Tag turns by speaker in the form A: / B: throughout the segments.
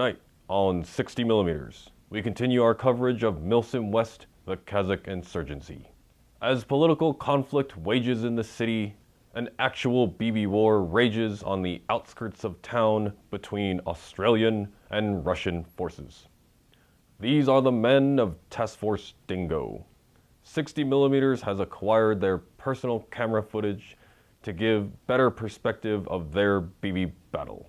A: Tonight on 60mm, we continue our coverage of Milsim West, the Kazakh Insurgency. As political conflict wages in the city, an actual BB war rages on the outskirts of town between Australian and Russian forces. These are the men of Task Force Dingo. 60mm has acquired their personal camera footage to give better perspective of their BB battle.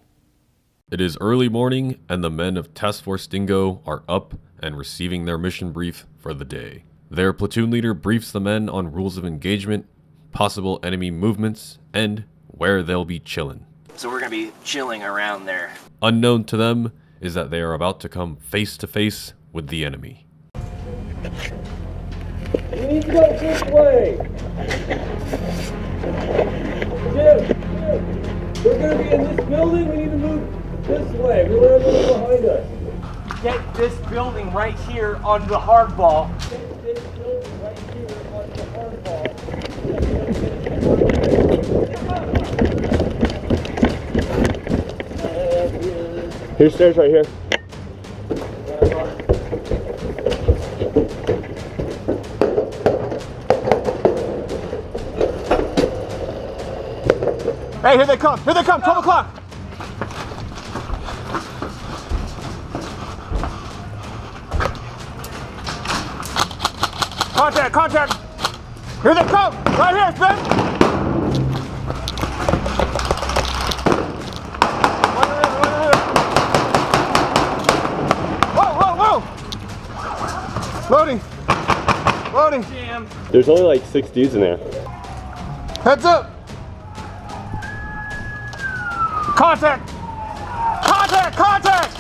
A: It is early morning and the men of Task Force Dingo are up and receiving their mission brief for the day. Their platoon leader briefs the men on rules of engagement, possible enemy movements, and where they'll be chilling.
B: So we're gonna be chilling around there.
A: Unknown to them is that they are about to come face to face with the enemy.
C: We need to go this way! Jim! We're gonna be in this building, we need to move this way. We want to move behind us.
D: Get this building right here on the hardball.
C: Get this building right here on the hardball.
E: Here's stairs right here.
D: Hey, here they come! Here they come! 12 o'clock! Contact! Contact! Here they come! Right here, Ben! Whoa! Loading! Loading! Jam.
E: There's only like 6 dudes in there.
D: Heads up! Contact! Contact! Contact!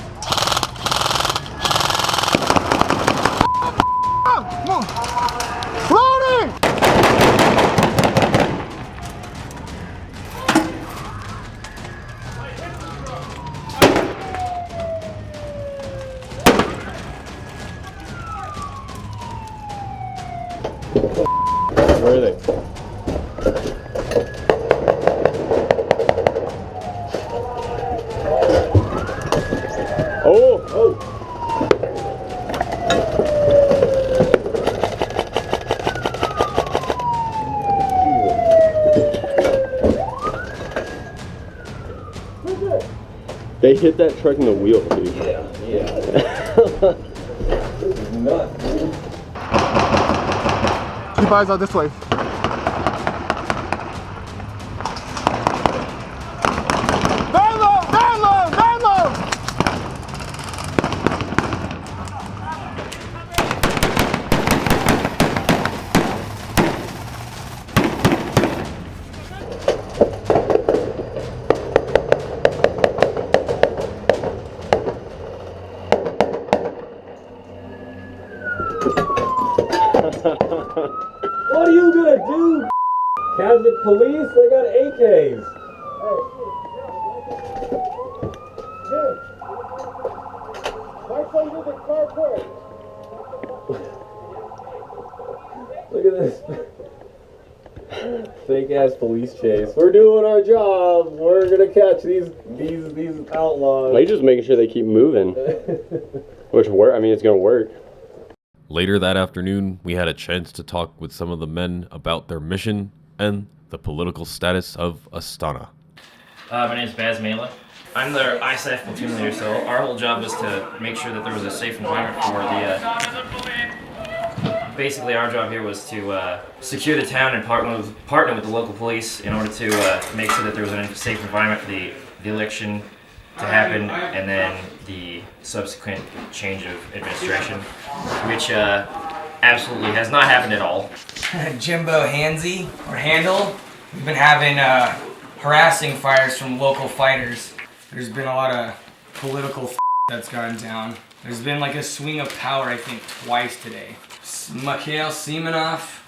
D: Loading!
E: Where are they? Oh! They hit that truck in the wheel, dude.
C: Yeah. This is nuts, dude.
D: Keep eyes out this way. Van low! Van low! Van low!
C: What are you gonna do? Kazakh police? They got AKs. Hey. Park under the carport. Look at this. Fake ass police chase. We're doing our job. We're gonna catch these outlaws.
E: Like, just making sure they keep moving. Which work? I mean, it's gonna work.
A: Later that afternoon, we had a chance to talk with some of the men about their mission and the political status of Astana.
B: My name is Baz Mela. I'm their ISAF platoon leader, so our whole job was to make sure that there was a safe environment for the... Basically, our job here was to secure the town and partner with the local police in order to make sure that there was a safe environment for the election to happen, and then the subsequent change of administration, which absolutely has not happened at all.
F: Jimbo Hansy, or Handle. We've been having harassing fires from local fighters. There's been a lot of political that's gone down. There's been like a swing of power, I think, twice today. Mikhail Semenov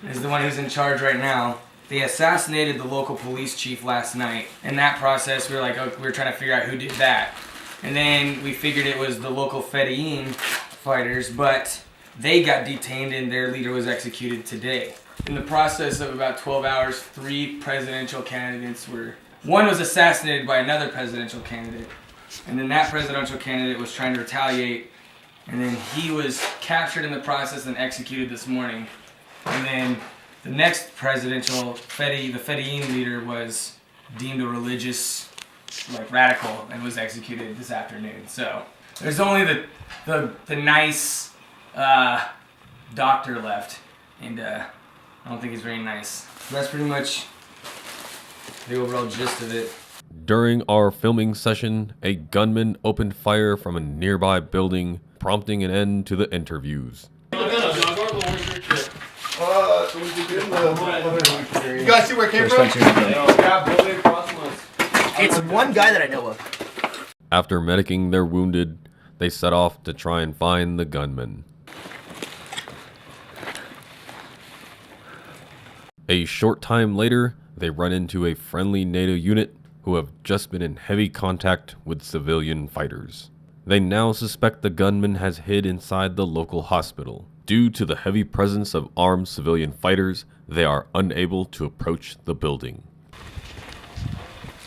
F: is the one who's in charge right now. They assassinated the local police chief last night. In that process, we were trying to figure out who did that. And then we figured it was the local Fedayeen fighters, but they got detained and their leader was executed today. In the process of about 12 hours, 3 presidential candidates one was assassinated by another presidential candidate. And then that presidential candidate was trying to retaliate, and then he was captured in the process and executed this morning. And then the next presidential, the Fedayeen leader, was deemed a religious, radical, and was executed this afternoon. So there's only the nice doctor left, and I don't think he's very nice. So that's pretty much the overall gist of it.
A: During our filming session, a gunman opened fire from a nearby building, prompting an end to the interviews.
D: You guys see where it came from?
G: It's one guy that I know of.
A: After medicing their wounded, they set off to try and find the gunman. A short time later, they run into a friendly NATO unit who have just been in heavy contact with civilian fighters. They now suspect the gunman has hid inside the local hospital. Due to the heavy presence of armed civilian fighters, they are unable to approach the building.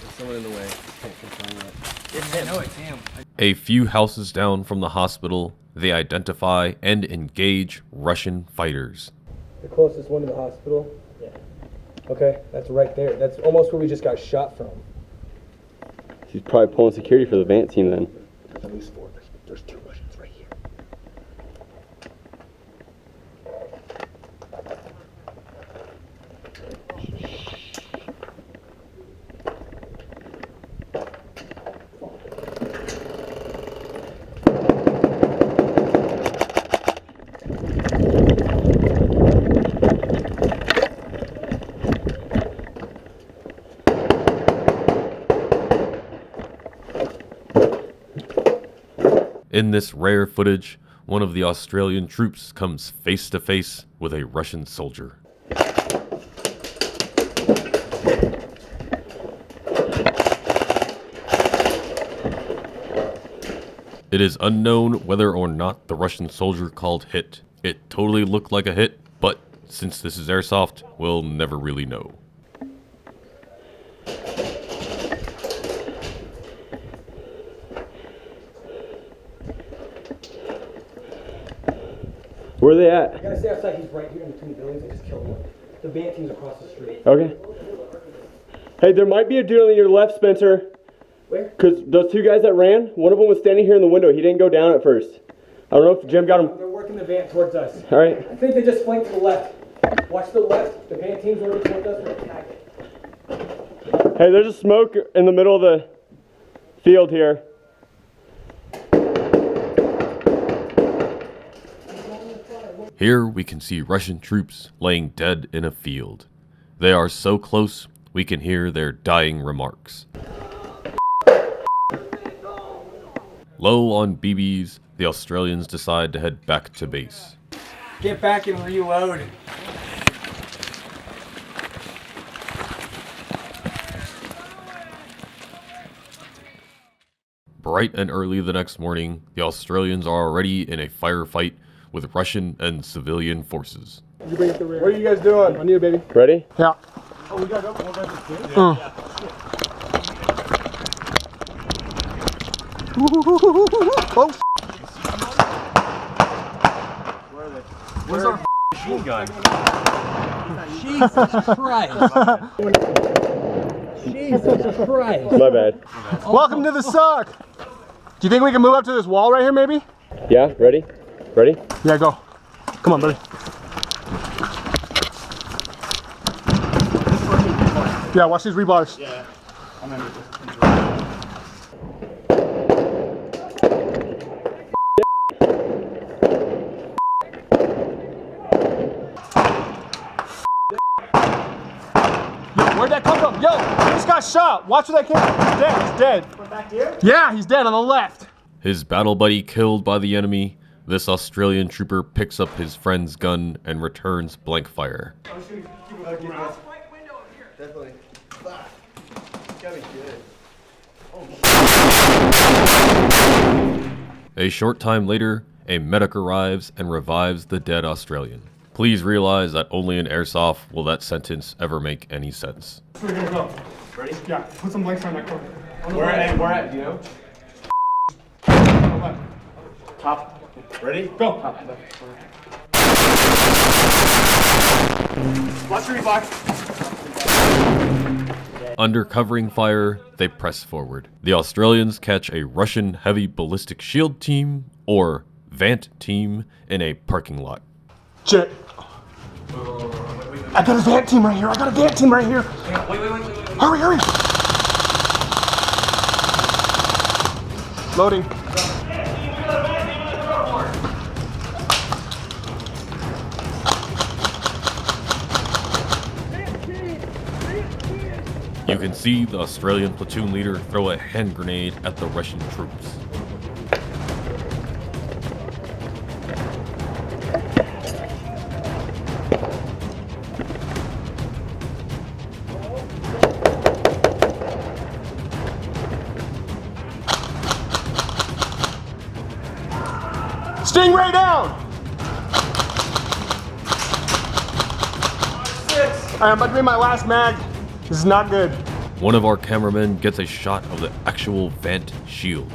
E: There's someone in the way. Can't confirm that.
G: It's him. No, it's him.
A: A few houses down from the hospital, they identify and engage Russian fighters.
H: The closest one to the hospital? Yeah. Okay, that's right there. That's almost where we just got shot from.
E: He's probably pulling security for the Vant team then.
H: There's at least 4. There's 2 Russians right here.
A: In this rare footage, one of the Australian troops comes face to face with a Russian soldier. It is unknown whether or not the Russian soldier called hit. It totally looked like a hit, but since this is airsoft, we'll never really know.
E: Where are they at?
H: I gotta stay outside. He's right here in between the buildings. I just killed him. The Vant team's across the street.
E: Okay. Hey, there might be a dude on your left, Spencer.
H: Where?
E: Because those 2 guys that ran, one of them was standing here in the window. He didn't go down at first. I don't know if Jim got him.
H: They're working the Vant towards us.
E: All right.
H: I think they just flanked to the left. Watch the left. The Vant team's working towards us. We're attacking.
E: Hey, there's a smoke in the middle of the field here.
A: Here we can see Russian troops laying dead in a field. They are so close, we can hear their dying remarks. Low on BBs, the Australians decide to head back to base.
F: Get back and reload.
A: Bright and early the next morning, the Australians are already in a firefight with Russian and civilian forces.
D: What are you guys doing? I need a baby.
E: Ready?
D: Yeah. Oh, we got one guy that's good? Oh,
C: Where are they?
D: where's our
C: Machine gun.
G: Jesus Christ. Jesus Christ.
E: My bad.
D: Welcome to the suck. Do you think we can move up to this wall right here, maybe?
E: Yeah, ready? Ready?
D: Yeah, go. Come on, buddy. Yeah, watch these rebars. Yeah. I'm in with Yo, where'd that come from? Yo, he just got shot. Watch where that came from. He's dead. He's dead. We're back here? Yeah, he's dead on the left.
A: His battle buddy killed by the enemy, this Australian trooper picks up his friend's gun and returns blank fire.
D: Definitely. It's gotta be good.
A: A short time later, a medic arrives and revives the dead Australian. Please realize that only in airsoft will that sentence ever make any sense.
D: So we're gonna go. Ready? Yeah, put some blanks on that corner.
C: Where at, do you know?
D: Top. Ready? Go. Watch your block.
A: Under covering fire, they press forward. The Australians catch a Russian heavy ballistic shield team, or VANT team, in a parking lot.
D: Jet. I got a VANT team right here. Hurry, hurry. Loading.
A: You can see the Australian platoon leader throw a hand grenade at the Russian troops.
D: Stingray down! I'm about to be my last mag. This is not good.
A: One of our cameramen gets a shot of the actual VANT shield.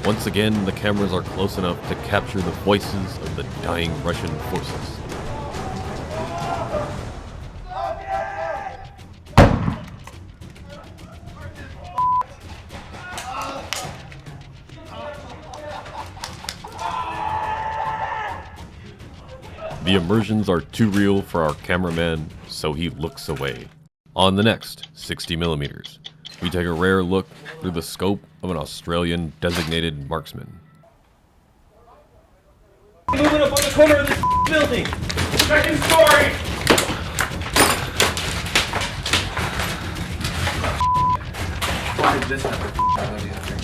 A: Once again, the cameras are close enough to capture the voices of the dying Russian forces. The immersions are too real for our cameraman, so he looks away. On the next 60mm, we take a rare look through the scope of an Australian designated marksman.
C: Moving up on the corner of this building. Second story.
F: Why did this happen?